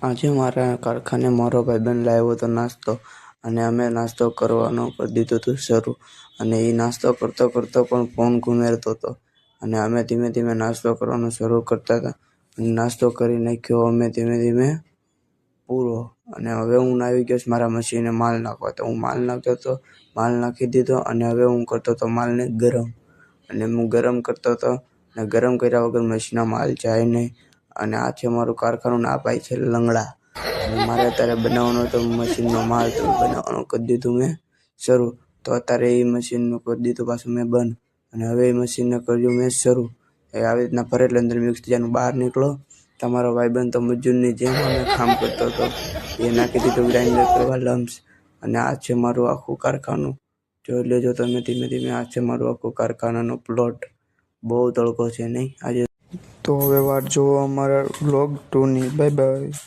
આજે મારા કારખાને મારો ભાઈબંધ લાવ્યો હતો નાસ્તો અને અમે નાસ્તો કરવાનો કરી દીધું હતું શરૂ. અને એ નાસ્તો કરતો પણ ફોન ઘુમેરતો હતો અને અમે ધીમે ધીમે નાસ્તો કરવાનું શરૂ કરતા હતા. અને નાસ્તો કરી નાખ્યો અમે ધીમે ધીમે પૂરો. અને હવે હું આવી ગયો મારા મશીને માલ નાખવા. તો હું માલ નાખતો હતો, માલ નાખી દીધો અને હવે હું કરતો હતો માલને ગરમ. અને હું ગરમ કરતો હતો અને ગરમ કર્યા વગર મશીનના માલ જાય નહીં. અને આ છે મારું કારખાનું ને આ ભાઈ છે લંગડા. અને મારે અત્યારે બનાવવાનો હતો મશીનનો માલ, તો બનાવવાનું કરી દીધું મેં શરૂ. તો અત્યારે એ મશીનનું કરી દીધું પાછું મેં બંધ અને હવે એ મશીનને કર્યું મેં શરૂ. એ આવી રીતના ફરે એટલે અંદર મિક્સ થઈ જવાનું. બહાર નીકળો તમારો ભાઈબંધ તો મજૂરની જેમ અમે કામ કરતો હતો. એ નાખી દીધું ગ્રાઇન્ડર કરવા લમ્સ. અને આ છે મારું આખું કારખાનું, જોઈ લેજો તમે ધીમે ધીમે. આ છે મારું આખું કારખાનાનો પ્લોટ. બહુ તડકો છે નહીં આજે. તો હવે વાત જુઓ અમારા વ્લોગ 2ની. Bye bye.